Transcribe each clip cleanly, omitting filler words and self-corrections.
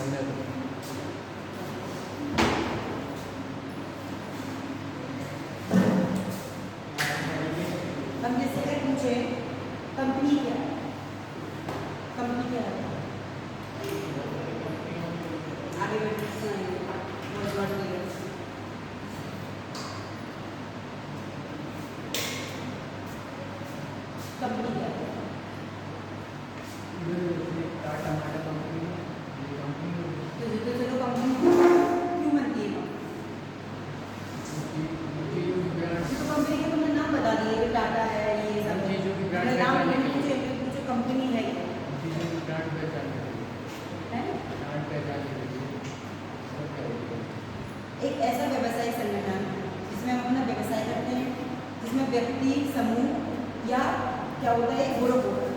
अब जैसे अगर पूछे कंपनी क्या है, कंपनी क्या है, आगे कंपनी क्या है? टाटा माटा कंपनी तो चलो कंपनी क्यों बनती है? तो कंपनी के तुमने नाम बता दिए कि टाटा है, ये सब है, नाम मुझे कंपनी है है? एक ऐसा व्यवसायिक संगठन जिसमें हम अपना व्यवसाय करते हैं, जिसमें व्यक्ति समूह या क्या होता है ग्रुप होता है,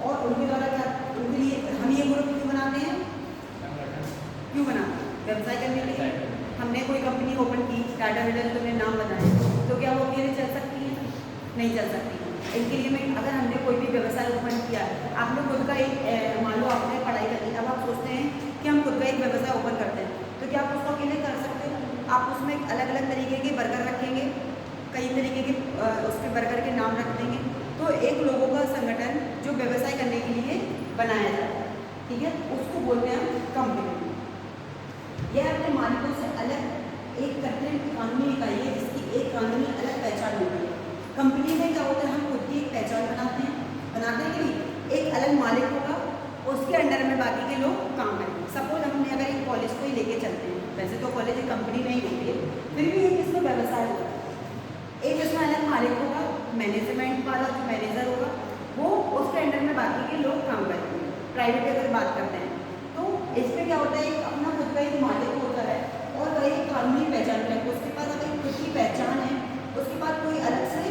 और उनके द्वारा क्या, उनके लिए हम ये ग्रुप क्यों बनाते हैं, क्यों बनाते हैं? व्यवसाय करने के लिए। हमने कोई कंपनी ओपन की, टाटा बिरला तुमने नाम बताया, तो क्या वो अकेले चल सकती है? नहीं चल सकती। इनके लिए मैं, अगर हमने कोई भी व्यवसाय ओपन किया, आपने खुद का एक, मान लो आपने पढ़ाई कर ली, अब आप सोचते हैं कि हम खुद का एक व्यवसाय ओपन करते हैं, तो क्या आप उसको अकेले कर सकते हैं? आप उसमें अलग अलग तरीके के वर्कर रखेंगे, कई तरीके के उसके वर्कर के नाम रख देंगे, तो एक लोगों का संगठन जो व्यवसाय करने के लिए बनाया जाता है, ठीक है, उसको बोलते हैं हम कंपनी। यह अपने मालिकों से अलग एक कृत्रिम कानूनी इकाई है, जिसकी एक कानूनी अलग पहचान होती है। कंपनी में क्या होता है, हम खुद की एक पहचान बनाते हैं कि नहीं, एक अलग मालिक होगा, उसके अंडर में बाकी के लोग काम करेंगे। सपोज हमने अगर एक कॉलेज को ही लेके चलते हैं, वैसे तो कॉलेज एक कंपनी नहीं होती है, फिर भी एक इसमें व्यवसाय होगा, एक इसमें अलग मालिक होगा, मैनेजमेंट वाला जो मैनेजर होगा वो, उसके अंडर में बाकी के लोग काम करेंगे। प्राइवेट अगर बात करते हैं तो इसमें क्या होता है, एक अपना खुद का एक मालिक होता है और वह एक कानूनी पहचान है, उसके पास अगर खुद की पहचान है, उसके पास कोई अलग से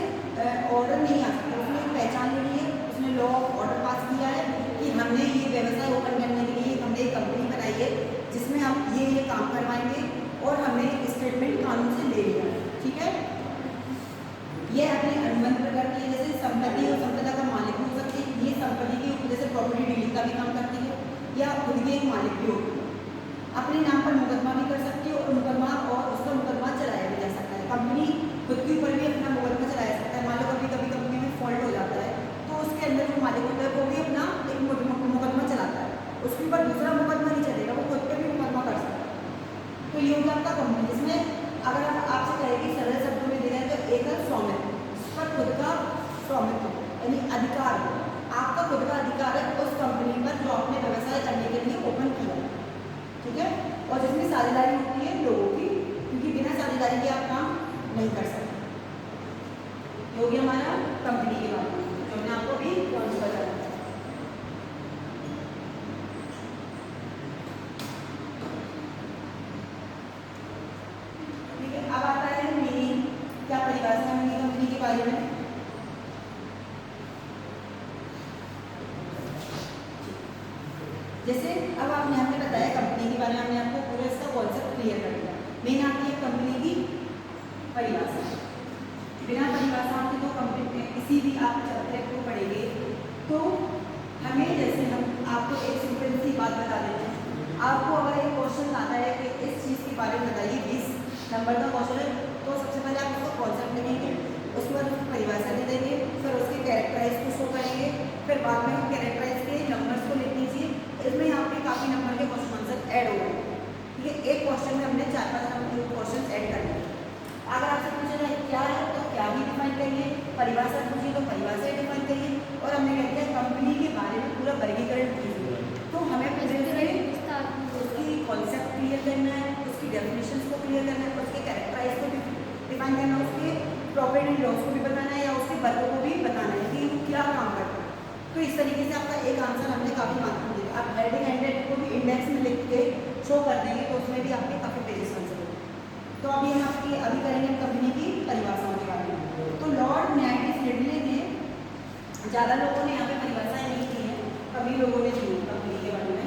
ऑर्डर नहीं आ सकता, उसने एक पहचान ली है, उसने लॉ ऑफ ऑर्डर पास किया है कि हमने ये व्यवसाय ओपन करने के लिए हमने एक कंपनी बनाई है जिसमें हम ये काम करवाएंगे, और हमने स्टेटमेंट कानून से ले लिया, ठीक है। ये अपने अनुबंध करती है, जैसे संपत्ति और संपदा का मालिक हो सकती है, ये संपत्ति की जैसे प्रॉपर्टी डीलिंग का भी काम करती है, या खुद की एक मालिक भी होती है, अपने नाम पर मुकदमा भी कर सकती है, और मुकदमा और उसका मुकदमा चलाया भी जा सकता है। कंपनी खुद के ऊपर भी अपना मुकदमा चलाया सकता है। मान लो कभी कभी कंपनी में फॉल्ट हो जाता है, तो उसके अंदर जो मालिक होता है वो भी अपना एक मुकदमा चलाता है, उसके ऊपर दूसरा मुकदमा नहीं चलेगा, वो खुद पे भी मुकदमा कर सकता है। तो ये होगा आपका कंपनी, जिसमें अगर आपसे कहेगी सरल शब्दों में दिया है तो एकल स्वामित्व, पर खुद का स्वामित्व यानी अधिकार, आपका खुद का अधिकार है उस कंपनी पर जो आपने व्यवसाय करने के लिए ओपन किया, ठीक है, और जिसमें साझेदारी होती है लोगों की, क्योंकि बिना साझेदारी के आप काम नहीं कर सकते। हो गया हमारा कंपनी के बारे में, जो हमने आपको भी कौन सा बताया। ठीक है, अब आता है मीनिंग, क्या परिभाषा है कंपनी के बारे में। जैसे अब आपने हमने बताया कंपनी के बारे में, हमने आपको पूरा इसका कॉन्सेप्ट क्लियर कर दिया। मेन आती है कंपनी की परिभाषा। बिना परिभाषा के तो कंपनी किसी भी आप सब्जेक्ट को पढ़ेंगे तो हमें, जैसे हम आपको एक सिंपल सी बात बता देते हैं, आपको अगर एक क्वेश्चन आता है कि इस चीज़ के बारे में बताइए, 20 नंबर का क्वेश्चन है, तो सबसे पहले आप उसका कॉन्सेप्ट लिखेंगे, उसके बाद उसकी परिभाषा दे देंगे, फिर उसके कैरेक्टराइज को शो करेंगे, फिर बाद में कैरेक्टराइज के नंबर्स को लिख लीजिए। इसमें यहाँ पे काफ़ी नंबर के क्वेश्चन आंसर ऐड हो गए, ठीक है। एक क्वेश्चन में हमने 4-5 नंबर के क्वेश्चन ऐड कर दिए। अगर आपसे पूछा जाए क्या है तो क्या भी डिफाइन करिए, परिभाषा पूछिए तो परिभाषा ही डिफाइन करिए, और हमने कह दिया कंपनी के बारे में पूरा वर्गीकरण कीजिए। तो हमें उसकी कॉन्सेप्ट क्लियर करना है, उसकी डेफिनेशंस को क्लियर करना है, उसके कैरेक्टराइज को भी डिफाइन करना है, उसके प्रॉफिट एंड लॉस को भी बताना है, या उसके वर्गों को भी बताना है कि वो क्या काम करता है। तो इस तरीके से आपका एक आंसर हमने काफ़ी मात्रा में दिया। आप हेडिंग एंडेड को भी इंडेक्स में लिख के शो कर देंगे तो उसमें भी आपके काफ़ी पेजेस आंसर होंगे। तो अभी हम आपकी अभी करेंगे कंपनी की परिभाषाओं के बारे में। तो लॉर्ड न्यायाधीश रिडले ने, ज़्यादा लोगों ने यहाँ पे परिभाषाएं नहीं की हैं, कभी लोगों ने दी कंपनी के बारे में।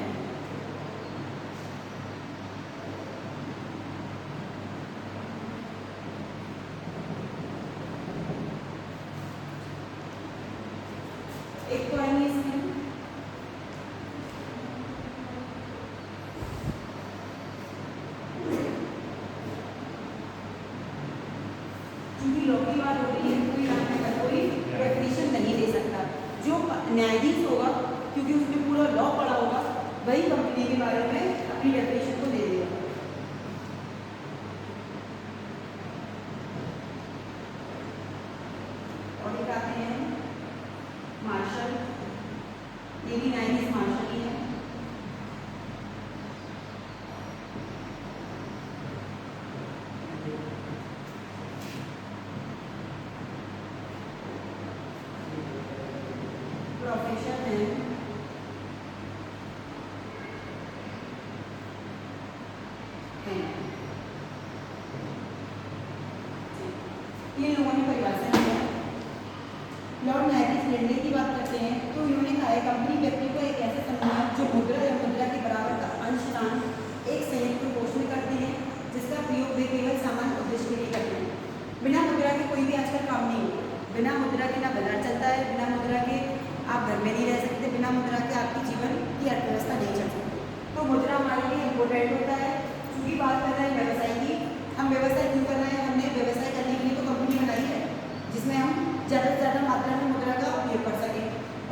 एक तो आएंगे इसमें लॉ की बात हो रही है, कोई यहाँ पे कोई डेफिनेशन नहीं दे सकता। जो न्यायाधीश होगा, क्योंकि उसमें पूरा लॉ पढ़ा होगा, वही कंपनी के बारे में अपनी डेफिनेशन को दे देगा। और एक आते हैं मार्शल, ये भी न्यायाधीश मार्शल ही है। प्रोफेशन है ये लोगों ने परिभाषा दी है। लॉर्ड न्यायाधीश निर्णय की बात करते हैं तो इन्होंने कहा है कंपनी व्यक्ति को एक ऐसे समूह है जो मुद्रा या मुद्रा के बराबर का अंशदान एक संयुक्त कोष में करते हैं, जिसका प्रयोग वे केवल सामान्य उद्देश्य के लिए करते हैं। बिना मुद्रा के कोई भी आजकल काम नहीं होता। बिना मुद्रा के ना बाजार चलता है, बिना मुद्रा के आप घर में नहीं रह सकते, बिना मुद्रा के आपकी जीवन की अर्थव्यवस्था नहीं चल सकती। तो मुद्रा हमारे लिए इम्पोर्टेंट होता है। क्योंकि बात कर रहे हैं व्यवसाय की, हम व्यवसाय क्यों कर रहे हैं? हमने व्यवसाय करने के लिए तो कंपनी बनाई है जिसमें हम ज़्यादा से ज़्यादा मात्रा में मुद्रा का उपयोग कर सकें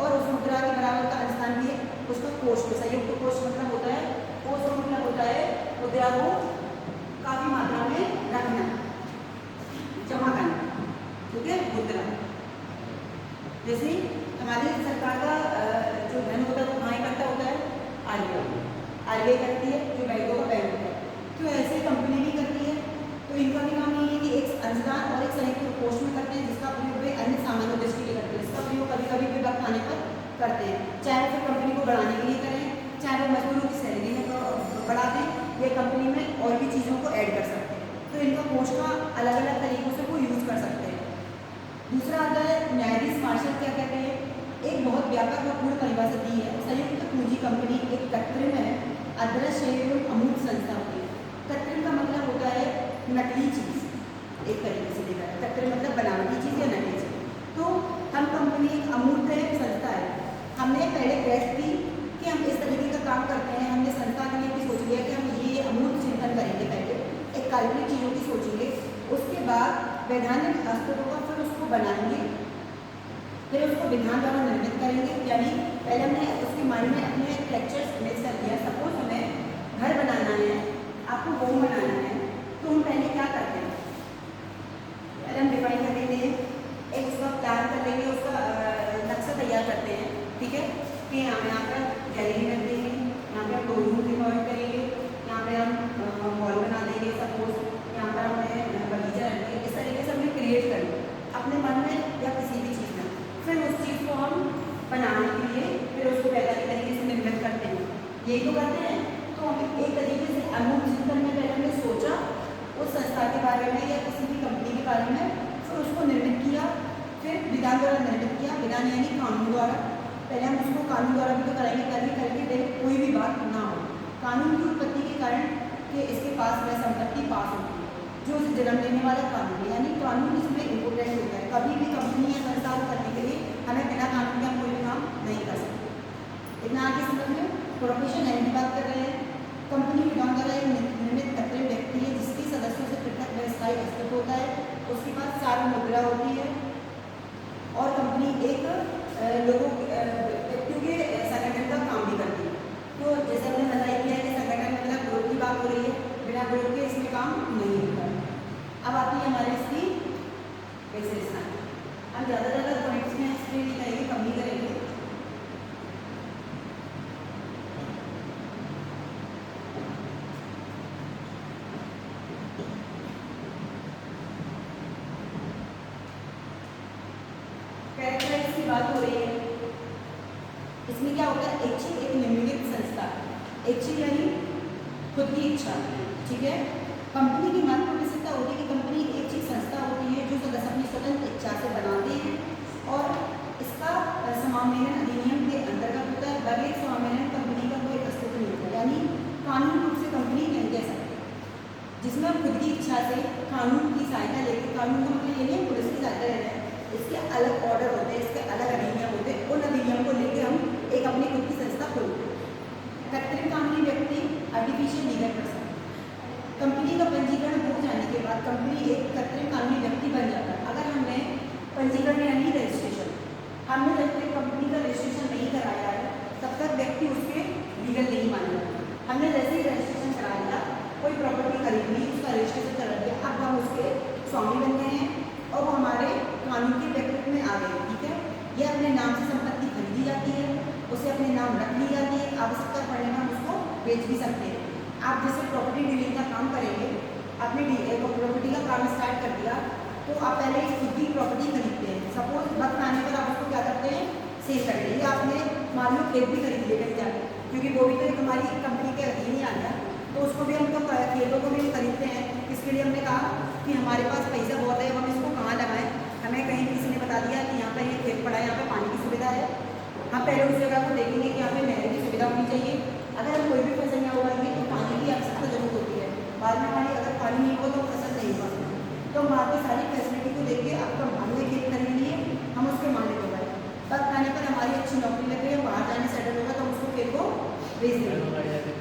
और उस मुद्रा के बराबर का अनुदान भी है। उसको कोष में, संयुक्त कोष मतलब होता है, कोष का मतलब होता है मुद्रा को काफ़ी मात्रा में रखना, जमा करना, ठीक है, मुद्रा। जैसे हमारी सरकार का जो धन होता है वो कहाँ इकट्ठा होता है? आरबीआई करती है, जो बैंकों का बैंक होता है। तो ऐसे कंपनी भी करती है। तो इनका भी काम ये है कि एक अनुदान और एक संयुक्त कोष में करते हैं, जिसका प्रयोग वे अन्य सामान्य उद्देश्य के लिए करते हैं। इसका प्रयोग कभी कभी वे वक्त आने पर करते हैं, चाहे वो फिर कंपनी को बढ़ाने के लिए करें, चाहे वो मजदूरों की सैलरी में बढ़ा दें, या कंपनी में और भी चीज़ों को ऐड कर सकते हैं। तो इनका कोष का अलग अलग तरीकों से वो यूज़ कर सकते हैं। दूसरा आता है न्यायाधीश मार्शल। क्या कहते हैं? एक बहुत व्यापक और पूर्ण परिभाषा दी है। संयुक्त पूंजी कंपनी एक कृत्रिम है, अदृश्य एवं अमूर्त संस्था होती है। कृत्रिम का मतलब होता है नकली चीज़, एक तरीके से देखा है। कृत्रिम मतलब बनावटी चीज़ या नकली चीज़। तो हम कंपनी एक अमूर्त है, संस्था है। हमने पहले प्रयास की कि हम इस तरीके का काम करते हैं। हमने संस्था के लिए भी सोच लिया कि हम ये अमूर्त चिंतन करेंगे, पहले एक काल्पनिक चीज़ों की सोचेंगे, उसके बाद वैधानिक स्तरों का फिर उसको बनाएंगे, फिर उसको विधान द्वारा निर्मित करेंगे। यानी पहले हमने उसके माइंड में अपने स्ट्रक्चर्स इमेज कर दिया। सपोज हमें घर बनाना है, आपको होम बनाना है, तो हम पहले क्या करते हैं? पहले हम डिफाइन कर लेते हैं, एक उसका प्लान कर लेंगे, उसका नक्शा तैयार करते हैं, ठीक है, कि यहाँ पर गैलरी रख देंगे, यहाँ पर हम 2 रूम डिवाइड करेंगे, यहाँ पर हम हॉल बना देंगे, सपोज यहाँ पर हमें बगीचा रख देंगे। इस तरीके से हमने क्रिएट कर लिया अपने मन में या किसी भी चीज़ में। फिर उस चीज़ को हम बनाने के लिए फिर उसको वैज्ञानिक तरीके से निर्मित करते हैं। यही तो करते हैं। तो हम एक तरीके से अमूर्त चिंतन में पहले हमने सोचा उस संस्था के बारे में या किसी भी कंपनी के बारे में, फिर उसको निर्मित किया, फिर विधान द्वारा निर्मित किया। विधान यानी कानून द्वारा। पहले हम उसको कानून द्वारा भी तो करेंगे, कोई भी बात ना हो। कानून की उत्पत्ति के कारण कि इसके पास वह संपत्ति पास होती है जो उसे जन्म देने वाला कानून है। यानी कानून इसमें इम्पोर्टेंट होता है। कभी भी कंपनी या संस्था करने के लिए हमें बिना कानून के हम कोई भी काम नहीं कर सकते। इतना आगे समझ लो। प्रोफेशन है की बात कर रहे हैं। कंपनी विधान द्वारा एक निर्मित कृत्रिम व्यक्ति है जिसके सदस्यों से पृथक व्यवसायिक अस्तित्व होता है, उसके पास सार्वभौम मुद्रा होती है और कंपनी एक व्यक्तियों के संगठन का काम भी करती है। तो जैसे हमने बताया किया कि संगठन मतलब ग्रोथ की बात हो रही है, बिना ग्रोथ के इसमें काम नहीं होता। अब आती है हमारे इसकी विशेषताएं। हम ज़्यादा पॉइंट्स में एक्सप्लेन नहीं करेंगे, कम ही करेंगे। कैरेक्टराइज की बात हो रही है। इसमें क्या होता है? ऐच्छिक एक निम्नलिखित संस्था। ऐच्छिक यानी खुद की इच्छा, ठीक है। कंपनी की महत्वपूर्ण विशेषता होती है कि कंपनी एक ऐच्छिक संस्था होती है जो सदस्य अपनी स्वतंत्र इच्छा से बनाते हैं और इसका समामेलन अधिनियम के अंतर्गत होता है। बगैर समामेलन कंपनी का कोई अस्तित्व नहीं होता। यानी कानून रूप से कंपनी नहीं कह सकते, जिसमें हम खुद की इच्छा से कानून की सहायता लेकर, कानून का मतलब ये नहीं पुलिस की सहायता ले रहे हैं, इसके अलग ऑर्डर होते हैं, इसके अलग अधिनियम होते हैं, उन अधिनियम को लेकर हम एक अपनी खुद की संस्था खोलते हैं। कृत्रिम कानूनी व्यक्ति आर्टिफिशियल लीगल पर्सन। कंपनी का पंजीकरण हो जाने के बाद कंपनी एक कृत्रिम कानूनी व्यक्ति बन जाता है। हमने जब तक कंपनी का रजिस्ट्रेशन नहीं कराया है तब तक व्यक्ति उसके लीगल नहीं माने जाते। हमने जैसे ही रजिस्ट्रेशन करा लिया, कोई प्रॉपर्टी खरीद ली, उसका रजिस्ट्रेशन करा दिया, अब हम उसके स्वामी बन गए हैं और वो हमारे कानून के व्यक्तित्व में आ गए। ठीक है, ये अपने नाम से संपत्ति खरीदी जाती है, उसे अपने नाम रख ली जाती है, आवश्यकता पड़ने पर हम उसको बेच भी सकते हैं। आप जैसे प्रॉपर्टी डीलिंग का काम करेंगे, आपने प्रॉपर्टी का काम स्टार्ट कर दिया तो आप पहले खुद की प्रॉपर्टी खरीदते हैं। सपोज वक्त आने पर आप उसको क्या करते हैं, सेल कर देंगे। आपने मान लो खेत भी खरीद लिया कहीं जाके, क्योंकि वो भी तो एक हमारी कंपनी के अधीन ही आ गया, तो उसको भी हम तो खेतों को भी खरीदते हैं। इसके लिए हमने कहा कि हमारे पास पैसा बहुत है, हम इसको कहाँ लगाएं। हमें कहीं किसी ने बता दिया कि यहाँ पर ये खेत पड़ा है, यहाँ पर पानी की सुविधा है, हम पहले उस जगह को देखेंगे कि यहाँ पे नहर की सुविधा होनी चाहिए। अगर हम कोई भी फसल यहाँ उगाएंगे तो पानी की आवश्यकता जरूर होती है, बाद में हमारी अगर पानी नहीं हो तो फसल नहीं होगा। तो हम वहाँ की सारी फैसिलिटी को देख के आपका हमने खेत खरीद लिए, हम उसके मालिक हो गए। वक्त आने पर हमारी अच्छी नौकरी लग गई, हम बाहर जाने सेटल होगा तो हम उसको खेत को बेच देंगे।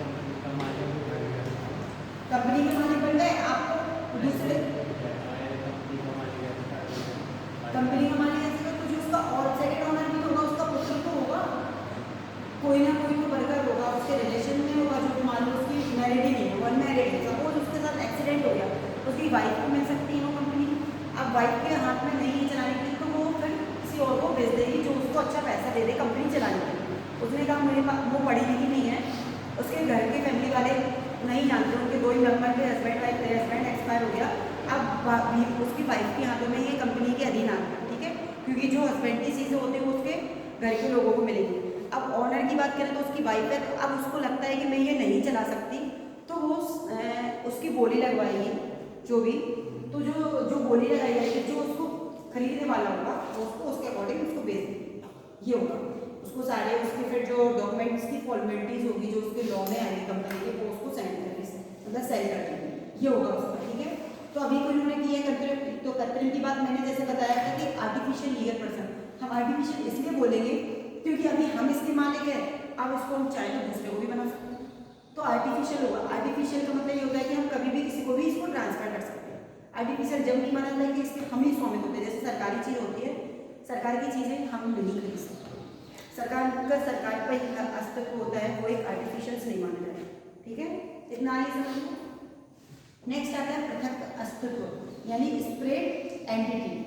कंपनी के मालिक बन गए, आप दूसरे कंपनी का मालिक ऐसे तो जो उसका और सेकंड ओनर भी होगा, उसका पुत्र तो होगा, कोई ना कोई तो वर्कर होगा, उसके रिलेशन में होगा, जो मान लो उसकी मैरिड ही नहीं होगा, अनमैरिड है, सपोज उसके साथ एक्सीडेंट हो गया, उसकी वाइफ को मिल सकती है वो कंपनी। अब वाइफ के हाथ में नहीं चलाने के लिए तो वो फिर किसी और को भेज देगी जो उसको अच्छा पैसा दे दे कंपनी चलाने के लिए। उसने कहा मेरे पास वो पढ़ी लिखी नहीं है, उसके घर के फैमिली वाले नहीं जानते, उनके दो ही मेंबर थे, हस्बैंड वाइफ थे, हस्बैंड एक्सपायर हो गया, अब उसकी वाइफ के हाथों में ये कंपनी के अधीन आ गया। ठीक है, क्योंकि जो हस्बैंड की चीज़ें होती है वो उसके घर के लोगों को मिलेगी। अब ऑनर की बात करें तो उसकी वाइफ है, तो अब उसको लगता है कि मैं ये नहीं चला सकती, तो वो उसकी बोली लगवाएगी जो भी, तो जो बोली लगाई जाएगी, जो उसको खरीदने वाला होगा वो उसको उसके अकॉर्डिंग उसको बेच देगी, ये होगा। उसको सारे उसके फिर जो डॉक्यूमेंट्स की फॉर्मेलिटीज होगी जो उसके लॉ में आएगी कंपनी के, वो उसको साइन करके मतलब सेल कर देंगे, ये होगा उसका। ठीक है, तो अभी कोई उन्होंने किया कृत्रिम, तो कृत्रिम की बात मैंने जैसे बताया था कि आर्टिफिशियल लीगल पर्सन, हम आर्टिफिशियल इसलिए बोलेंगे क्योंकि अभी हम इसके मालिक हैं, अब इसको हम चाहे तो दूसरे को भी बना सकते हैं, तो आर्टिफिशियल होगा। आर्टिफिशियल का मतलब ये होता है कि हम कभी भी किसी को भी इसको ट्रांसफर कर सकते हैं। आर्टिफिशियल जब नहीं माना जाता है कि इसके हम ही स्वामित्व होते हैं, जैसे सरकारी चीज़ होती है, सरकार की चीज़ें हम नहीं खरीद सकते, सरकार का सरकार पर एक अस्तित्व होता है, वो एक आर्टिफिशियल नहीं माना जाता। ठीक है, इतना आइए समझिए। नेक्स्ट आता है पृथक अस्तित्व यानी स्प्रेड एंटिटी।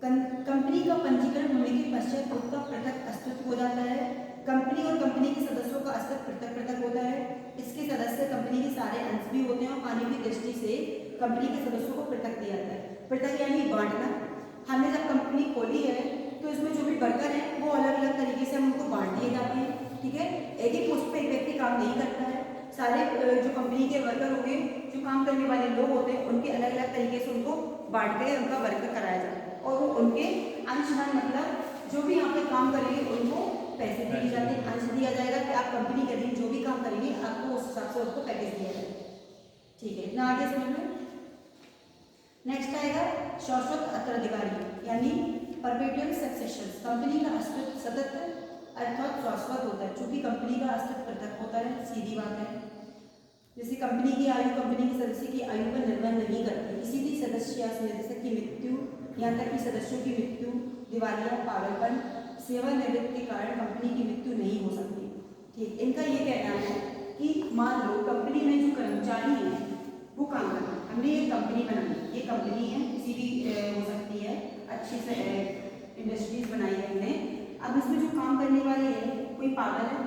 कंपनी का पंजीकरण होने के पश्चात उसका पृथक अस्तित्व हो जाता है। कंपनी और कंपनी के सदस्यों का अस्तित्व पृथक पृथक होता है। इसके सदस्य कंपनी के सारे अंश भी होते हैं और कानूनी दृष्टि से कंपनी के सदस्यों को पृथक दिया जाता है। पृथक यानी बांटना। हमने जब कंपनी खोली है तो इसमें जो भी वर्कर हैं वो अलग अलग तरीके से हम उनको बांट दिए जाते हैं। ठीक है, एक ही पोस्ट पे एक व्यक्ति काम नहीं करता है, सारे जो कंपनी के वर्कर होंगे, जो काम करने वाले लोग होते हैं, उनके अलग अलग तरीके से उनको बांट के उनका वर्क कराया जाता है और वो उनके अंशदान मतलब जो भी यहाँ पे काम करेंगे उनको पैसे दिए जाते हैं, अंश दिया जाएगा कि आप कंपनी के अधीन जो भी काम करेंगे आपको उस हिसाब से उसको पैकेज दिया जाएगा। ठीक है, इतना आगे समझ में। नेक्स्ट आएगा शाश्वत उत्तराधिकारी यानी परपेचुअल सक्सेशन। कंपनी का अस्तित्व सतत अर्थात शाश्वत होता है, चूंकि कंपनी का अस्तित्व पृथक होता है, सीधी बात है। जैसे कंपनी की आयु कंपनी के सदस्य की आयु पर निर्भर नहीं करती, किसी भी सदस्य या निदेशक की मृत्यु, यहाँ तक कि सदस्यों की मृत्यु, दिवालिया, पागलपन, सेवानिवृत्ति के कारण कंपनी की मृत्यु नहीं हो सकती। ठीक, इनका ये कहना है कि मान लो कंपनी में जो कर्मचारी हैं वो काम करना, हमने ये कंपनी बनाई, ये कंपनी है, किसी भी हो सकती है, अच्छी से इंडस्ट्रीज बनाई है हमने। अब इसमें जो काम करने वाले हैं, कोई पागल है,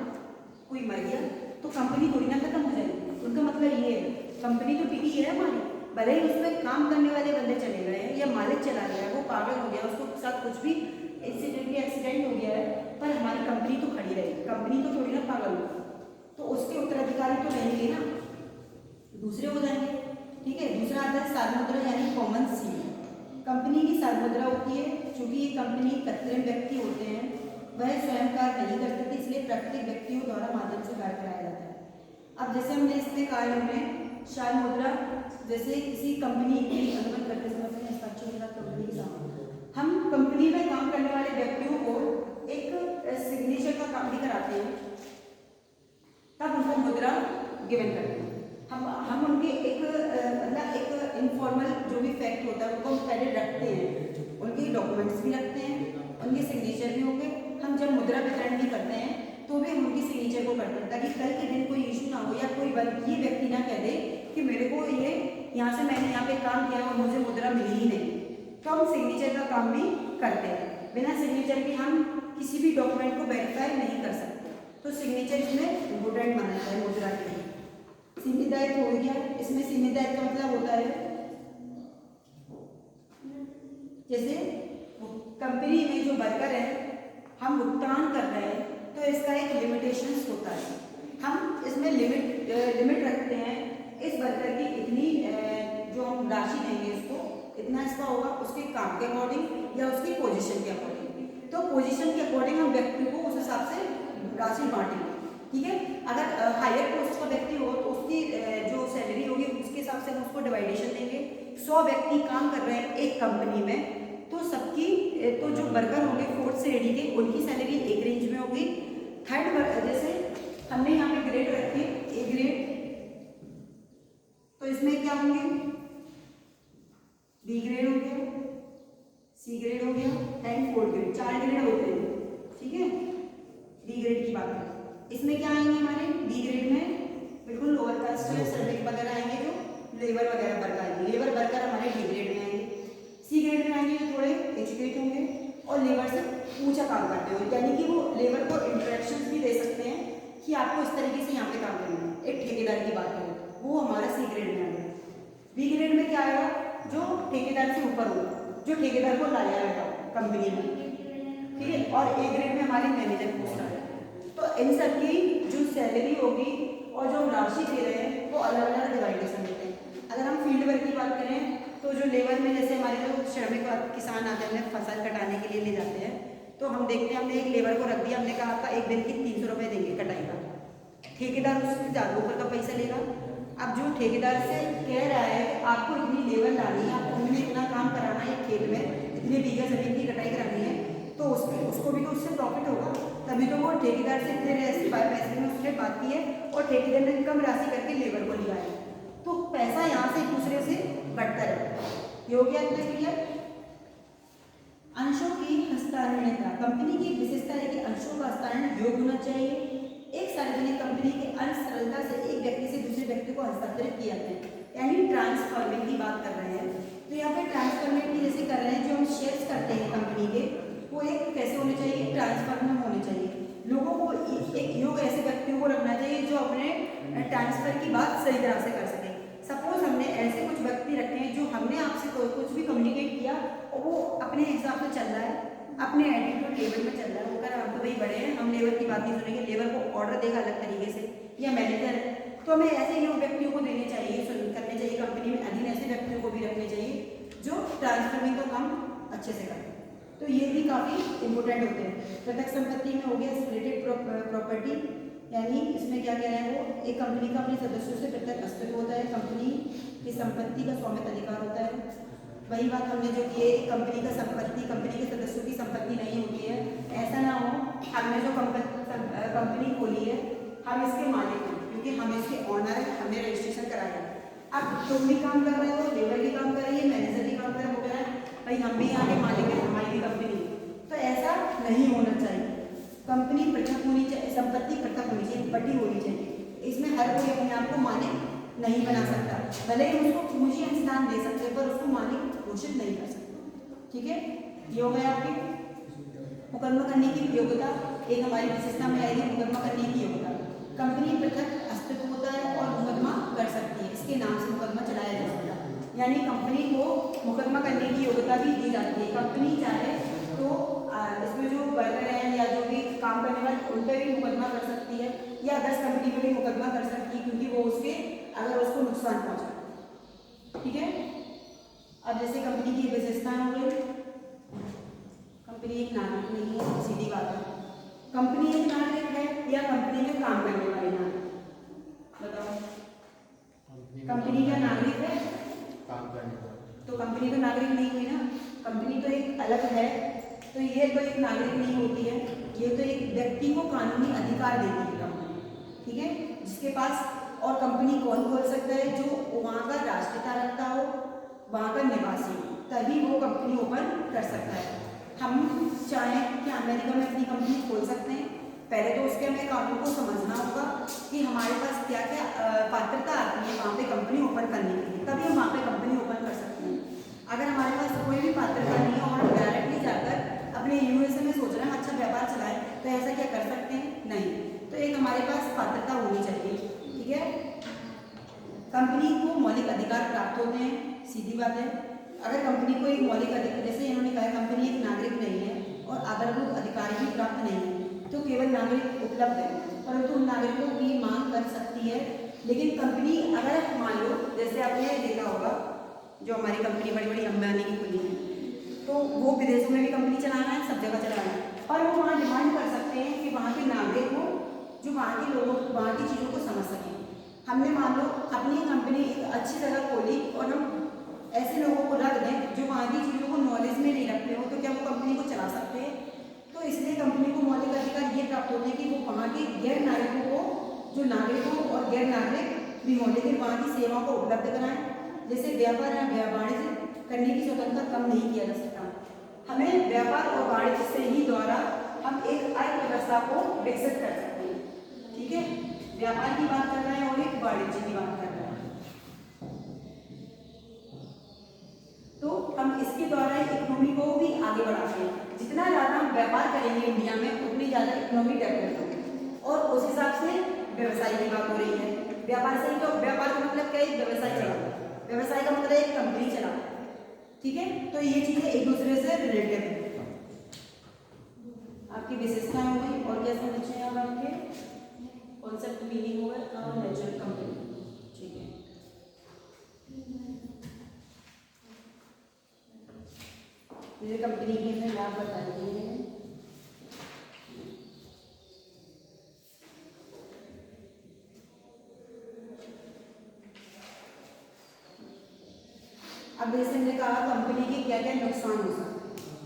कोई मर गया, तो कंपनी थोड़ी ना खत्म हो जाएगी। उनका मतलब ये है कंपनी तो टिकी है हमारी, भले ही उसमें काम करने वाले बंदे चले गए हैं या मालिक चला गया, वो पागल हो गया, उसको साथ कुछ भी एक्सीडेंट हो गया है, पर हमारी कंपनी तो खड़ी रहेगी, कंपनी तो थोड़ी ना पागल होगी, तो उसके उत्तराधिकारी तो रहेंगे ना, दूसरे हो जाएंगे। ठीक है, दूसरा आता है सार्वमुद्रा यानी कॉमन सील। कंपनी की सार्वमुद्रा होती है, चूंकि ये कंपनी कृत्रिम व्यक्ति होते हैं, वह स्वयं कार्य नहीं करते थे, इसलिए प्राकृतिक व्यक्तियों द्वारा माध्यम से कार्य कराया जाता है। अब जैसे हमने इसमें कार्य में शाल मुद्रा, जैसे किसी कंपनी की अनुमति करते समय हस्ताक्षर के साथ कंपनी के सामने हम कंपनी में काम करने वाले व्यक्तियों को एक सिग्नेचर का काम भी कराते हैं, तब उनको मुद्रा गिवन करते हैं। हम उनके एक मतलब एक इनफॉर्मल जो भी फैक्ट होता है उनको हम पहले रखते हैं, उनके डॉक्यूमेंट्स भी रखते हैं, उनके सिग्नेचर भी होंगे हम जब मुद्रा वितरण भी करते हैं तो भी हम उनकी सिग्नेचर को करते हैं, ताकि कल के दिन कोई इशू ना हो या कोई ये व्यक्ति ना कह दे कि मेरे को ये यहाँ से मैंने यहाँ पे काम किया और मुझे मुद्रा मिली ही नहीं। तो हम सिग्नेचर का काम भी करते हैं। बिना सिग्नेचर के हम किसी भी डॉक्यूमेंट को वेरीफाई नहीं कर सकते। तो सिग्नेचर इसमें इम्पोर्टेंट माना जाता है मुद्रा के लिए। सीमित दायित्व हो गया। इसमें सीमित दायित्व का मतलब होता है जैसे कंपनी में जो वर्कर है हम भुगतान कर रहे हैं तो इसका एक लिमिटेशंस होता है। हम इसमें लिमिट रखते हैं इस वर्कर की इतनी जो हम राशि देंगे इसको इतना इसका होगा उसके काम के अकॉर्डिंग या उसकी पोजीशन के अकॉर्डिंग। तो पोजीशन के अकॉर्डिंग हम व्यक्ति को उस हिसाब से राशि बांटेंगे। ठीक है, अगर हायर पोस्ट का व्यक्ति हो तो उसकी जो सैलरी होगी उसके हिसाब से हम उसको डिवाइडेशन देंगे। 100 व्यक्ति काम कर रहे हैं एक कंपनी में तो सबकी तो जो वर्कर होंगे 4th से 8 के उनकी सैलरी एक रेंज में होगी। थर्ड जैसे हमने यहाँ पे ग्रेड रखे ए ग्रेड, तो इसमें क्या होंगे बी ग्रेड हो गया, सी ग्रेड हो गया एंड 4th ग्रेड। 4 ग्रेड होते हैं। ठीक है, बी ग्रेड की बात है। इसमें क्या आएंगे हमारे बी ग्रेड में बिल्कुल लोअर कास्ट श्रमिक वगैरह आएंगे जो लेबर वगैरह वर्कर आएंगे। लेबर वर्कर हमारे डी ग्रेड में आएंगे। सी ग्रेड में आएंगे जो थोड़े एजुकेट होंगे और लेबर से ऊंचा काम करते हो, यानी कि वो लेबर को इंस्ट्रक्शंस भी दे सकते हैं कि आपको इस तरीके से यहाँ पे काम करना है। एक ठेकेदार की बात करें वो हमारा सी ग्रेड में आएगा। बी ग्रेड में क्या आएगा जो ठेकेदार से ऊपर होगा, जो ठेकेदार को लाया है कंपनी में। ठीक है, और ए ग्रेड में हमारी मैनेजर पोस्ट आएगा। तो इन सब की जो सैलरी होगी और जो राशि दे रहे हैं वो अलग अलग डिवाइडेशन देते हैं। अगर हम फील्ड वर्क की बात करें तो जो लेबर में जैसे हमारे जो श्रमिक किसान आते हैं उन्हें फसल कटाने के लिए ले जाते हैं तो हम देखते हैं हमने एक लेबर को रख दिया, हमने कहा आपका एक दिन की 300 रुपये देंगे कटाई का। ठेकेदार उससे ज़्यादा ऊपर का पैसा लेगा। अब जो ठेकेदार से कह रहा है आपको इतनी लेबर लानी है, आपको उन्हें इतना काम कराना है खेत में, इतने बीघा जमीन की कटाई करानी है, तो उसको भी तो उससे प्रॉफिट होगा। तभी तो वो ठेकेदार से इतने पैसे में उसने बात की है और ठेकेदार ने कम राशि करके लेबर को लिया है। तो पैसा यहाँ से एक दूसरे से बढ़ता है। ये हो गया इतना क्लियर। अंशों की हस्तांतरणता कंपनी की विशेषता है कि अंशों का हस्तांतरण योग्य होना चाहिए। एक सार्वजनिक कंपनी के अंश सरलता से एक व्यक्ति से दूसरे व्यक्ति को हस्तांतरित किए जाते हैं, यानी ट्रांसफरमेंट की बात कर रहे हैं। तो यहाँ पे ट्रांसफरमेंट की जैसे कर रहे हैं, जो हम शेयर्स करते हैं कंपनी के वो एक कैसे होने चाहिए, ट्रांसफर में होने चाहिए। लोगों को एक योग ऐसे व्यक्तियों को रखना चाहिए जो अपने ट्रांसफर की बात सही तरह से कर सके। सपोज हमने ऐसे कुछ व्यक्ति रखे हैं जो हमने आपसे कुछ भी कम्युनिकेट किया और वो अपने हिसाब से चल रहा है, अपने एटीट्यूड लेवल में चल रहा है, वो कह रहा हम तो भाई बड़े हैं, हम लेबर की बात नहीं सुनेंगे, लेबर को ऑर्डर देगा अलग तरीके से या मैनेजर। तो हमें ऐसे योग व्यक्तियों को देने चाहिए, करने चाहिए कंपनी में अधीन ऐसे व्यक्तियों को भी रखने चाहिए जो ट्रांसफरिंग का काम अच्छे से करें। तो ये भी काफ़ी इंपॉर्टेंट होते हैं। प्रत्यक्ष संपत्ति में हो गया स्प्लिटेड प्रॉपर्टी, यानी इसमें क्या कह रहे हैं वो एक कंपनी का अपने सदस्यों से प्रत्यक्ष अस्तित्व होता है, कंपनी की संपत्ति का स्वामित्व अधिकार होता है। वही बात हमने जो की है कंपनी का संपत्ति कंपनी के सदस्यों की संपत्ति नहीं होती है। ऐसा ना हो हमने जो कंपनी खोली है हम इसके मालिक हैं क्योंकि हम इसके ऑनर हैं, हमने रजिस्ट्रेशन कराया। अब तुम भी काम कर रहे हो, लेबर भी काम कर रही है, मैनेजर भी काम कर रहा है, वो कह रहा है भाई हम भी यहाँ के मालिक हैं, हमारी भी कंपनी। तो ऐसा नहीं होना चाहिए। कंपनी पृथक होनी चाहिए, संपत्ति पृथक होनी चाहिए, बटी होनी चाहिए। इसमें हर कोई अपने आप को मालिक नहीं बना सकता, भले ही उसको पूंजी अनुदान दे सकते पर उसको मालिक घोषित नहीं कर सकते। ठीक है, ये हो गया आपकी मुकदमा करने की योग्यता। एक हमारी विशेषता में आएगी मुकदमा करने की योग्यता। कंपनी पृथक अस्तित्व होता है और मुकदमा कर सकती है, इसके नाम से मुकदमा चलाया जा सकता है, यानी कंपनी को मुकदमा करने की योग्यता भी दी जाती है। कंपनी चाहे तो इसमें जो वर्कर हैं या जो भी काम करने वाले उन पर भी मुकदमा कर सकती है या अदर्स कंपनी पर भी मुकदमा कर सकती है क्योंकि वो उसके अगर उसको नुकसान पहुंचा। ठीक है, अब जैसे कंपनी की विशेषताएं हो गई, कंपनी एक नागरिक नहीं है, सीधी बात है। कंपनी एक नागरिक है या कंपनी में काम करने वाले नागरिक, बताओ। कंपनी का नागरिक है काम करने वाले, तो कंपनी तो नागरिक नहीं हुई ना, कंपनी तो एक अलग है। तो ये तो एक नागरिक नहीं होती है, ये तो एक व्यक्ति को कानूनी अधिकार देती है कंपनी। ठीक है, जिसके पास, और कंपनी कौन खोल सकता है, जो वहाँ का राष्ट्रीयता रखता हो, वहाँ का निवासी हो, तभी वो कंपनी ओपन कर सकता है। हम चाहें कि अमेरिका में अपनी कंपनी खोल सकते हैं, पहले तो उसके हमें कानून को समझना होगा कि हमारे पास क्या क्या पात्रता आती है वहाँ पे कंपनी ओपन करने के लिए, तभी हम वहाँ पे कंपनी ओपन कर सकते हैं। अगर हमारे पास कोई भी पात्रता नहीं है और हम डायरेक्टली जाकर अपने यूएसए में सोच रहे हैं अच्छा व्यापार चलाएं, तो ऐसा क्या कर सकते हैं? नहीं। तो एक हमारे पास पात्रता होनी चाहिए, ठीक है। कंपनी को मौलिक अधिकार प्राप्त होते हैं, सीधी बात है। अगर कंपनी को एक मौलिक अधिकार, जैसे इन्होंने कहा कंपनी एक नागरिक नहीं है और आधारभूत अधिकार भी प्राप्त नहीं है, तो केवल नागरिक उपलब्ध है, परंतु उन नागरिकों की मांग कर सकती है। लेकिन कंपनी अगर मान लो, जैसे आपने देखा होगा जो हमारी कंपनी बड़ी बड़ी अंबानी की खुली है, तो वो विदेशों में भी कंपनी चलाना है, सब जगह चलाना है, पर वो वहाँ डिमांड कर सकते हैं कि वहाँ के नागरिक हो जो वहाँ के लोगों, वहाँ की चीज़ों को समझ सकें। हमने मान लो अपनी कंपनी एक अच्छी जगह खोली और हम ऐसे लोगों को रख दें जो वहाँ की चीज़ों को नॉलेज में नहीं रखते हो, तो क्या वो कंपनी को चला सकते हैं? तो इसलिए कंपनी को मौलिक अधिकार ये प्राप्त होते हैं कि वो वहाँ के गैर नागरिकों को, जो नागरिकों और गैर नागरिक भी हों लेकिन वहाँ की सेवाओं को उपलब्ध कराएं। जैसे व्यापार या वाणिज्य करने की स्वतंत्रता कम नहीं किया जा सकता। हमें व्यापार और वाणिज्य से ही द्वारा हम एक अर्थव्यवस्था को विकसित कर सकते हैं, ठीक है। व्यापार की बात कर रहे हैं और एक वाणिज्य की बात कर रहे हैं, तो हम इसके द्वारा इकोनॉमी को भी आगे बढ़ाते हैं। जितना ज़्यादा हम व्यापार करेंगे इंडिया में, उतनी ज़्यादा इकोनॉमी डेवलप होगी। और उस हिसाब से व्यवसाय की बात हो रही है। व्यापार से ही तो, व्यापार का मतलब क्या है? व्यवसाय चलाना। व्यवसाय का मतलब एक कंपनी चलाना, ठीक है। तो ये चीज़ें एक दूसरे से रिलेटेड है। आपकी विशेषताएं हो गई, और क्या समझे अब आपके कॉन्सेप्ट मीनिंग हो गया और नेचुरल कंपनी, ठीक है। मुझे कंपनी के अंदर लाभ बता दिए हैं। अब जैसे हमने कहा कंपनी के क्या क्या नुकसान हो सकते हैं,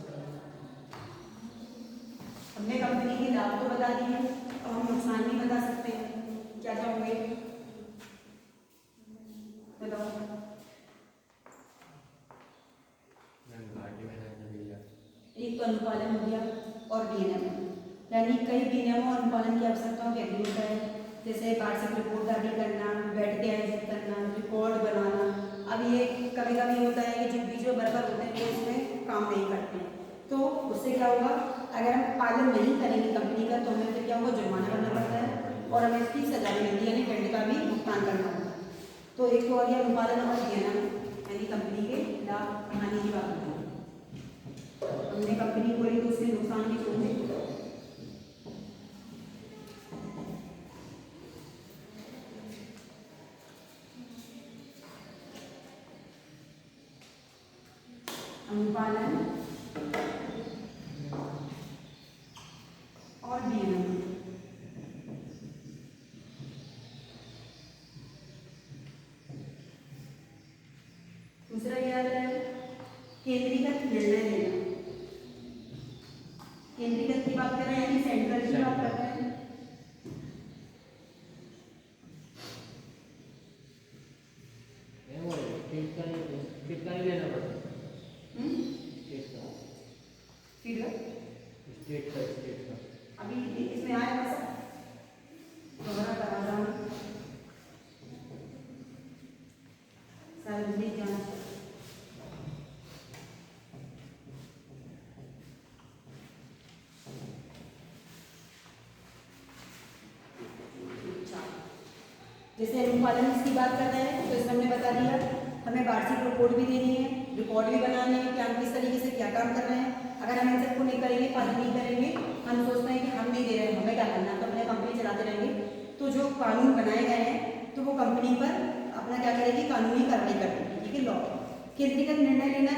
हमने कंपनी के लाभ तो बता दिए, अब हम नुकसान भी बता सकते हैं। क्या क्या होंगे बताओ? एक तो अनुपालन हो गया और विनियम, यानी कई विनियमों और अनुपालन की आवश्यकताओं के अधीन होता है, जैसे वार्षिक रिपोर्ट दाखिल करना, बैठकें आयोजित करना, रिकॉर्ड बनाना। अब ये कभी कभी होता है कि जो बीच में वर्कर होते हैं वो इसमें काम नहीं करते हैं, तो उससे क्या होगा, अगर हम पालन नहीं करेंगे कंपनी का, तो हमें फिर क्या होगा, जुर्माना भरना पड़ता है और हमें इसकी सजा भी मिलती है, यानी दंड का भी भुगतान करना होता है। तो एक तो आ गया अनुपालन और विनियम, यानी कंपनी के लाभ हानि की बात होती है। हमने कंपनी खोली तो उसके नुकसान भी होंगे। अनुपालन और विनियम। दूसरा क्या है, केंद्रीकृत निर्णय लेना। केंद्रीकृत की बात कर रहे हैं यानी सेंट्रल की बात कर रहे हैं। अभी इसमें आया कैसा दोबारा करा रहा हूँ, सार्वजनिक जांच। जैसे अनुपालन की बात कर रहे हैं तो इसमें हमने बता दिया, हमें वार्षिक रिपोर्ट भी देनी है, रिकॉर्ड भी बनाने हैं कि हम किस तरीके से क्या काम कर रहे हैं। अगर हम इन सबको नहीं करेंगे, पालन नहीं करेंगे, हम सोचते हैं कि हम नहीं दे रहे हैं, हमें क्या करना है, तो अपने कंपनी चलाते रहेंगे, तो जो कानून बनाए गए हैं तो वो कंपनी पर अपना क्या करेगी, कानूनी कार्रवाई करेगी, ठीक है। लॉ। केंद्रीकृत निर्णय लेना,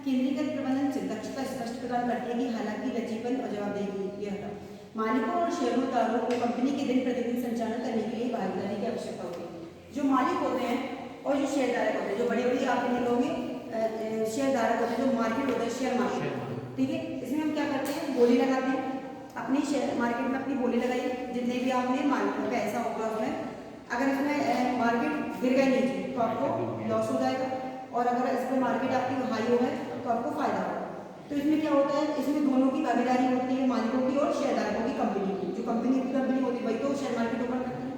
केंद्रीकृत प्रबंधन दक्षता स्पष्ट प्रदान करती है कि हालांकि लचीलापन और जवाबदेही यह था, मालिकों और शेयरधारकों को कंपनी के दिन प्रतिदिन संचालन करने के लिए भागीदारी की आवश्यकता होती है। जो मालिक होते हैं और जो शेयरधारक होते हैं, जो बड़े बड़ी आप लोगे शेयरधारक होते हैं, जो मार्केट होता है शेयर मार्केट, ठीक है। इसमें हम क्या करते हैं, बोली लगाते हैं, अपनी शेयर मार्केट में अपनी बोली लगाई, जितने भी आपने मार्केट पैसा होगा उसमें, अगर इसमें मार्केट गिर गई नीचे तो आपको लॉस हो जाएगा, और अगर इस पर मार्केट आपकी हाई हो गए तो आपको फायदा होगा। तो इसमें क्या होता है, इसमें दोनों की भागीदारी होती है, मालिकों की और शेयरधारकों की, कंपनी की। जो कंपनी होती है वही तो शेयर मार्केट ओपन करती है।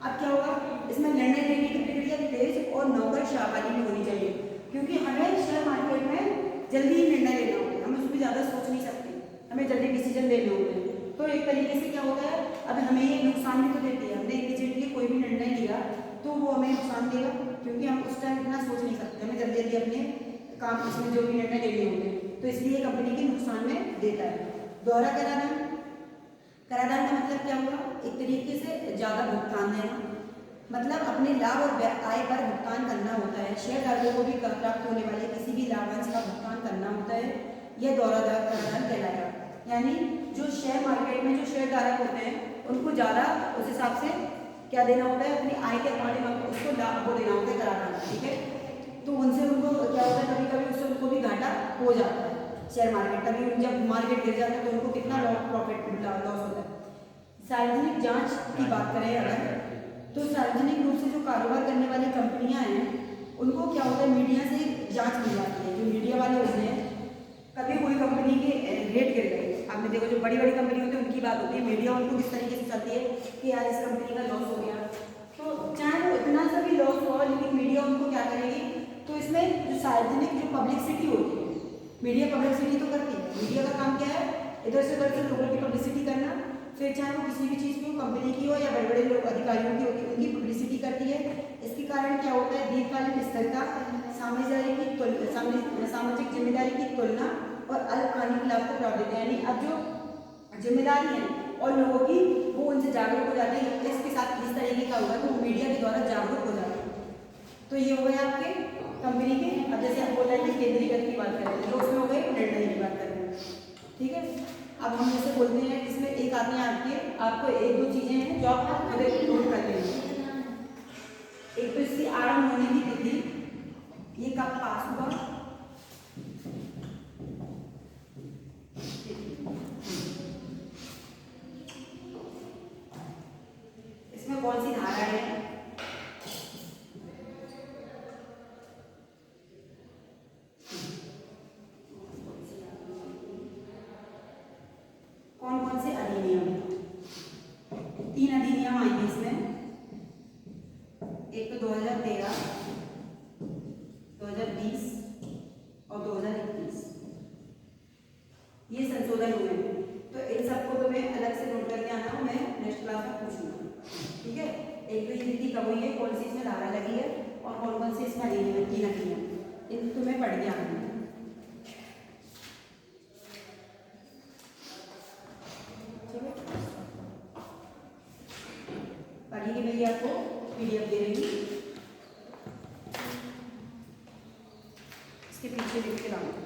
अब क्या होगा, इसमें निर्णय लेने की प्रक्रिया तेज और नौकरशाह वाली भी होनी चाहिए, क्योंकि हमें शेयर मार्केट में जल्दी ही निर्णय लेना होता है, हम उसमें ज़्यादा सोच नहीं सकते, हमें जल्दी डिसीजन लेने होते हैं। तो एक तरीके से क्या होता है, अब हमें ये नुकसान भी तो देती है, हमने इमीडिएटली कोई भी निर्णय लिया तो वो हमें नुकसान देगा, क्योंकि हम उस टाइम इतना सोच नहीं सकते, हमें जल्दी जल्दी अपने काम इसमें जो भी निर्णय लेने होते हैं, तो इसलिए कंपनी के नुकसान में देता है। दोहरा कराधान, कराधान का मतलब क्या हुआ, एक तरीके से ज़्यादा भुगतान देना, मतलब अपने लाभ और आय पर भुगतान करना होता है। शेयरधारकों को भी प्राप्त होने वाले किसी भी लाभांश का भुगतान करना होता है, यह दोहरा कराधान कहलाएगा। यानी जो शेयर मार्केट में जो शेयरधारक होते हैं उनको ज़्यादा उस हिसाब से क्या देना होता है, अपनी आय के अकॉर्डिंग उसको लाभ वो देना होता है, कराधान, ठीक है। तो उनसे उनको क्या होता है, कभी कभी उससे उनको भी घाटा हो जाता है शेयर मार्केट, कभी जब मार्केट गिर जाता है तो उनको कितना प्रॉफिट लॉस होता है। सार्वजनिक जांच की बात करें अगर, तो सार्वजनिक रूप से जो कारोबार करने वाली कंपनियां हैं उनको क्या होता है, मीडिया से जांच की जाती है। जो मीडिया वाले होते हैं, कभी कोई कंपनी के रेट गिर गए, आपने देखो जो बड़ी बड़ी कंपनी होती है उनकी बात होती है, मीडिया उनको किस तरीके से चलती है कि यार इस कंपनी का लॉस हो गया, तो चाहे वो इतना सा भी लॉस हो लेकिन मीडिया उनको क्या करेगी, तो इसमें जो सार्वजनिक जो पब्लिसिटी होती है, मीडिया पब्लिसिटी तो करती है, मीडिया का काम क्या है, इधर से उधर से लोगों की पब्लिसिटी करना, फिर चाहे वो किसी भी चीज़ की हो, कंपनी की हो या बड़े बड़े लोग अधिकारियों की होती है उनकी पब्लिसिटी करती है। इसके कारण क्या होता है, दीर्घकालीन स्थिरता, सामाजिक जिम्मेदारी की तुलना और अल्पकालिक लाभ को प्राप्त देते हैं। यानी अब जो जिम्मेदारी है और लोगों की वो उनसे जागरूक हो जाते हैं, इसके साथ इस तरीके का होगा तो वो मीडिया के द्वारा जागरूक हो जाते हैं। तो ये हो गए आपके कंपनी के। अब जैसे आप बोल रहे हैं कि केंद्रीकृत की बात करें तो उसमें हो गए निर्णय की बात करें, ठीक है। अब हम जैसे बोलते हैं इसमें एक आती है आपको एक दो चीजें हैं जो आप खुद नोट करते हैं। एक तो इसकी आरंभ होने की तिथि, ये कब पास हुआ, इसमें कौन सी धारा है, कौन कौन से अधिनियम, 3 अधिनियम आएंगे इसमें, एक तो 2013, 2020 और 2021 ये संशोधन हुए हैं। तो इन सबको तो मैं अलग से नोट करके आना, मैं नेक्स्ट क्लास में पूछूंगा, ठीक है। एक तो ये तिथि कब हुई है, कौन सी इसमें धारा लगी है और कौन कौन से इसमें अधिनियम, 3 अधिनियम, इन तुम्हें पढ़ के आना है, ठीक है। बाकी की मैं आपको PDF दे रही हूँ, इसके पीछे लिख के लाऊंगा।